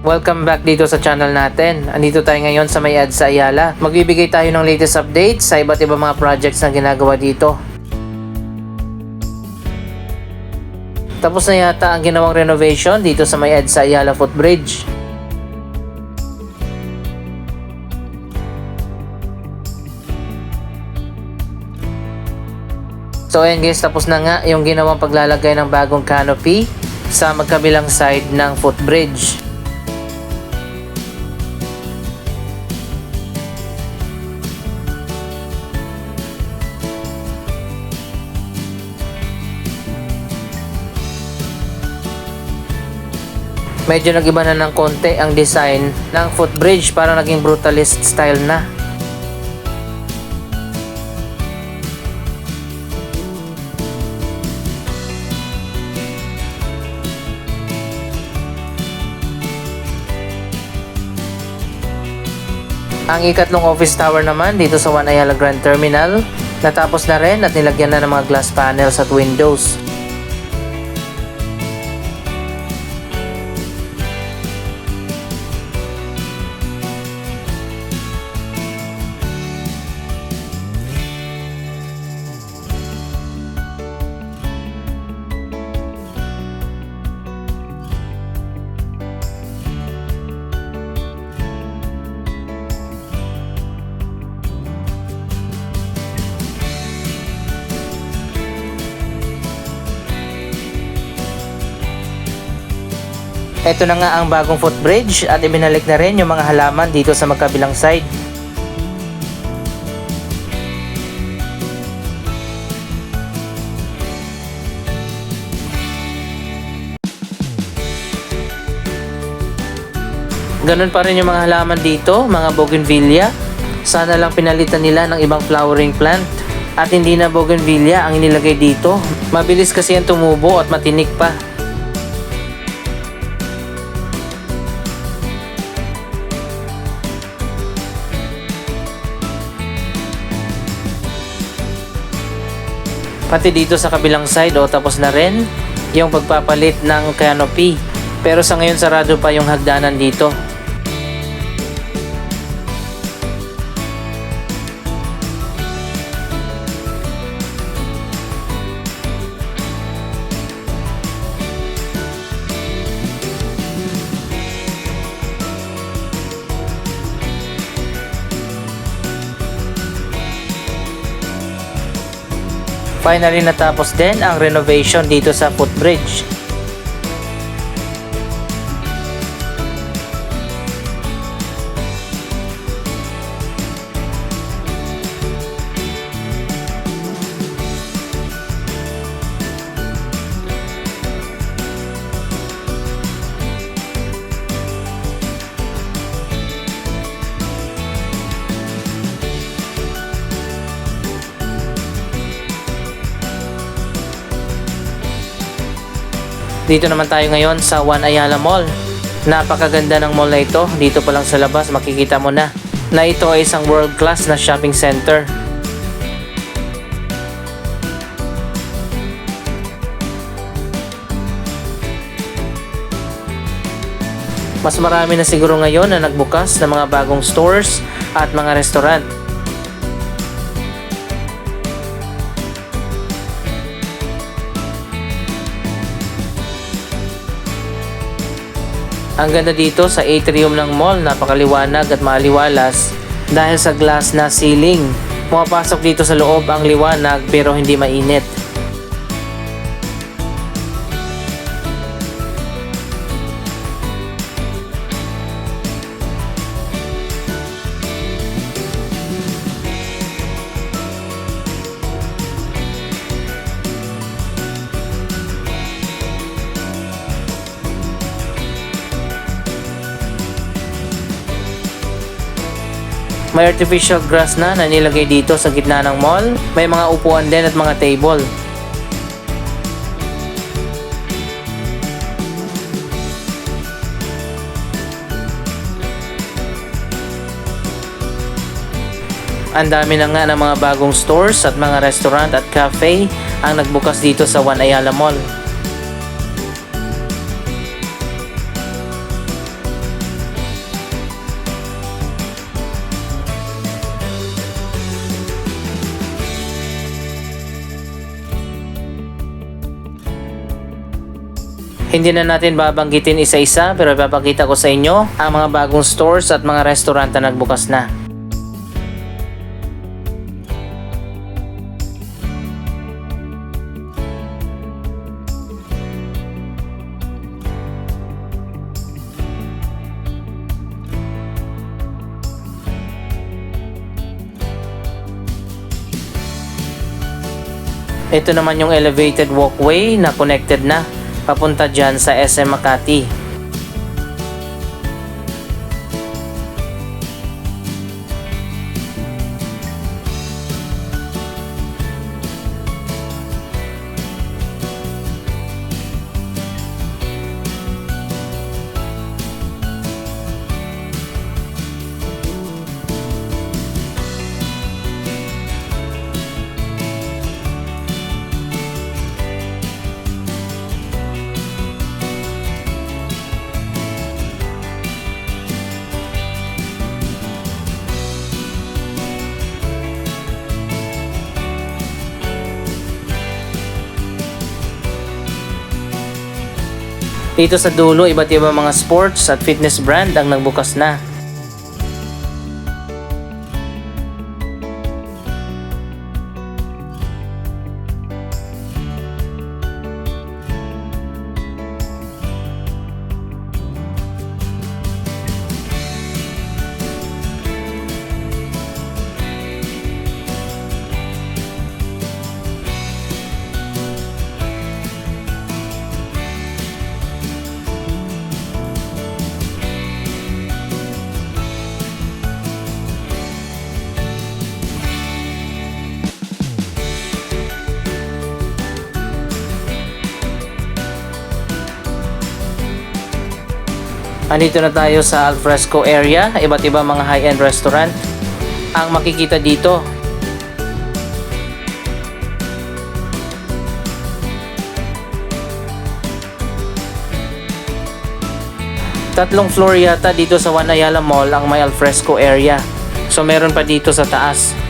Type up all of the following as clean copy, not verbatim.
Welcome back dito sa channel natin. Andito tayo ngayon sa may EDSA Ayala. Magbibigay tayo ng latest updates sa iba't ibang mga projects na ginagawa dito. Tapos na yata ang ginawang renovation dito sa may EDSA Ayala footbridge. So ayan guys, tapos na nga yung ginawang paglalagay ng bagong canopy sa magkabilang side ng footbridge. Medyo nag-iba na ng konti ang design ng footbridge, para naging brutalist style na. Ang ikatlong office tower naman dito sa One Ayala Grand Terminal, natapos na rin at nilagyan na ng mga glass panels at windows. Ito na nga ang bagong footbridge at ibinalik na rin yung mga halaman dito sa magkabilang side. Ganun pa rin yung mga halaman dito, mga bougainvillea. Sana lang pinalitan nila ng ibang flowering plant at hindi na bougainvillea ang inilagay dito. Mabilis kasi yan tumubo at matinik pa. Pati dito sa kabilang side, tapos na rin yung pagpapalit ng canopy. Pero sa ngayon sarado pa yung hagdanan dito. Finally natapos din ang renovation dito sa footbridge. Dito naman tayo ngayon sa One Ayala Mall. Napakaganda ng mall na ito. Dito pa lang sa labas makikita mo na ito ay isang world class na shopping center. Mas marami na siguro ngayon na nagbukas ng mga bagong stores at mga restaurant. Ang ganda dito sa atrium ng mall, napakaliwanag at maaliwalas dahil sa glass na ceiling. Pumapasok dito sa loob ang liwanag pero hindi mainit. May artificial grass na nilagay dito sa gitna ng mall. May mga upuan din at mga table. Ang dami na nga ng mga bagong stores at mga restaurant at cafe ang nagbukas dito sa One Ayala Mall. Hindi na natin babanggitin isa-isa pero ipapakita ko sa inyo ang mga bagong stores at mga restaurant na nagbukas na. Ito naman yung elevated walkway na connected na papunta dyan sa SM Makati. Dito sa dulo, iba't ibang mga sports at fitness brand ang nagbukas na. Andito na tayo sa alfresco area, iba't ibang mga high-end restaurant ang makikita dito. Tatlong floor yata dito sa One Ayala Mall ang may alfresco area. So meron pa dito sa taas.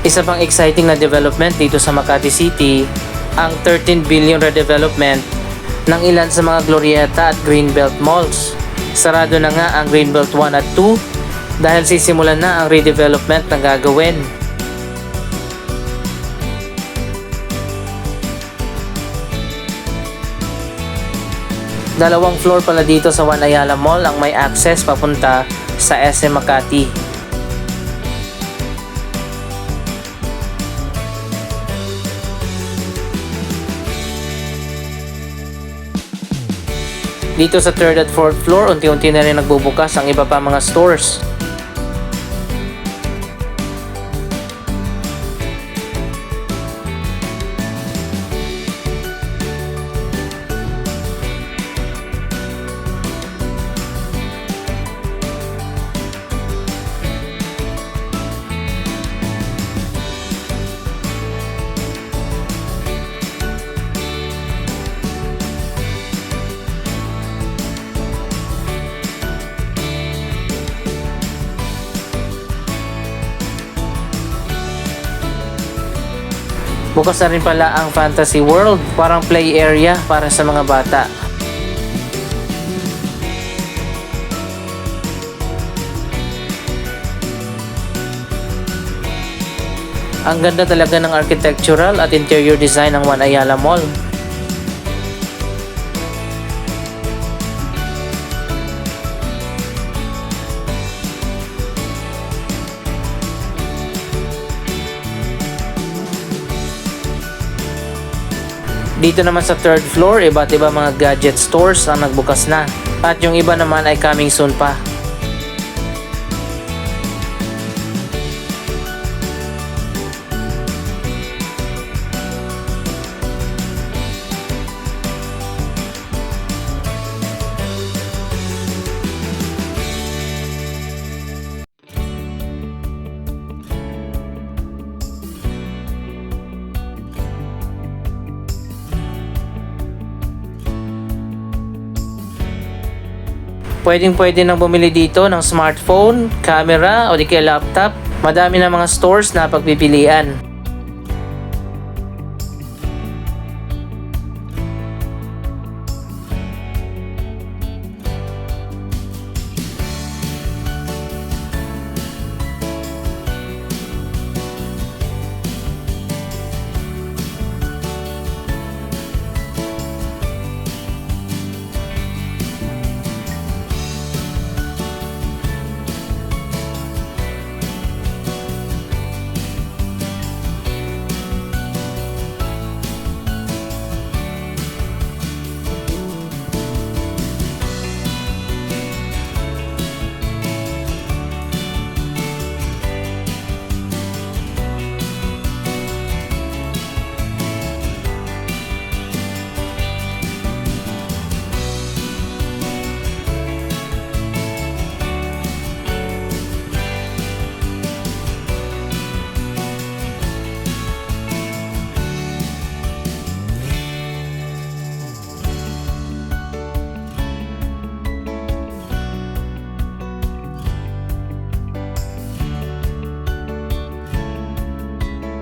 Isa pang exciting na development dito sa Makati City, ang 13 billion redevelopment ng ilan sa mga Glorietta at Greenbelt malls. Sarado na nga ang Greenbelt 1 at 2 dahil sisimulan na ang redevelopment na gagawin. Dalawang floor pala dito sa One Ayala Mall ang may access papunta sa SM Makati. Dito sa 3rd at 4th floor, unti-unti na rin nagbubukas ang iba pa mga stores. Bukas na rin pala ang Fantasy World, parang play area para sa mga bata. Ang ganda talaga ng architectural at interior design ng One Ayala Mall. Dito naman sa 3rd floor, iba't iba mga gadget stores ang nagbukas na. At yung iba naman ay coming soon pa. Pwede nang bumili dito ng smartphone, camera o di kaya laptop. Madami na mga stores na pagpipilian.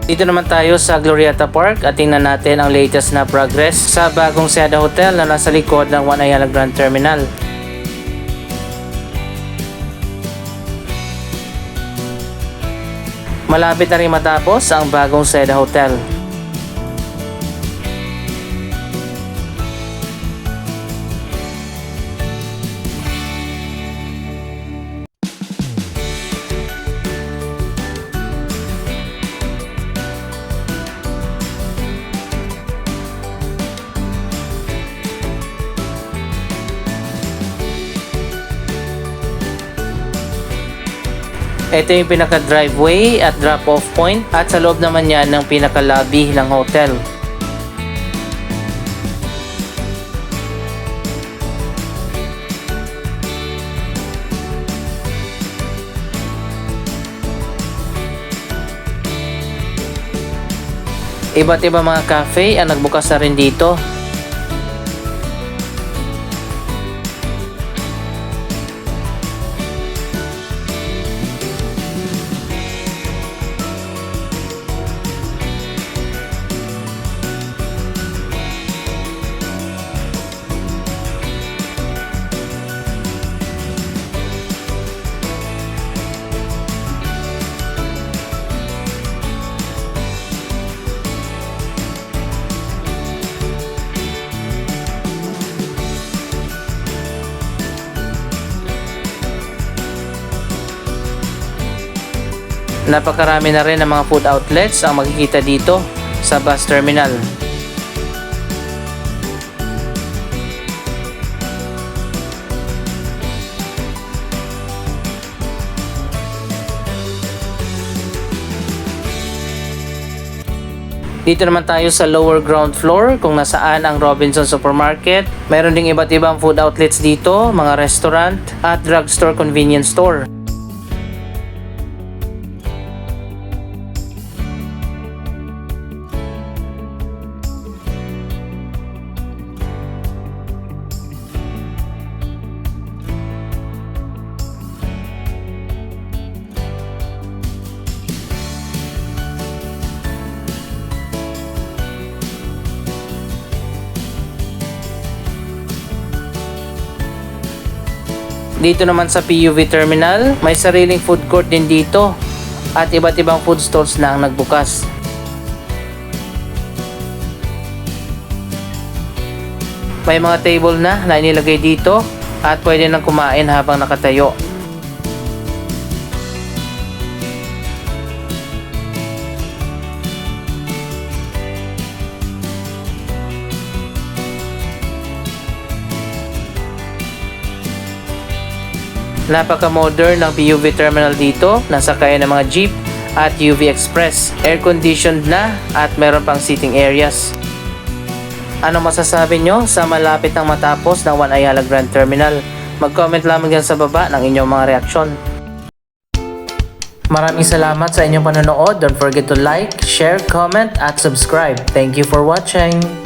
Dito naman tayo sa Glorieta Park at tingnan natin ang latest na progress sa bagong Seda Hotel na nasa likod ng One Ayala Grand Terminal. Malapit na rin matapos ang bagong Seda Hotel. Ito yung pinaka-driveway at drop-off point at sa loob naman yan ng pinaka-lobby ng hotel. Iba't iba mga cafe ang nagbukas na rin dito. Napakarami na rin ng mga food outlets ang makikita dito sa bus terminal. Dito naman tayo sa lower ground floor kung nasaan ang Robinson Supermarket. Mayroon ding iba't ibang food outlets dito, mga restaurant at drugstore convenience store. Dito naman sa PUV Terminal, may sariling food court din dito at iba't ibang food stalls na ang nagbukas. May mga table na inilagay dito at pwede nang kumain habang nakatayo. Napaka-modern ng PUV Terminal dito, nasakayan ng mga jeep at UV Express. Air-conditioned na at meron pang seating areas. Ano masasabi nyo sa malapit ng matapos ng One Ayala Grand Terminal? Mag-comment lamang dyan sa baba ng inyong mga reaksyon. Maraming salamat sa inyong panonood. Don't forget to like, share, comment at subscribe. Thank you for watching!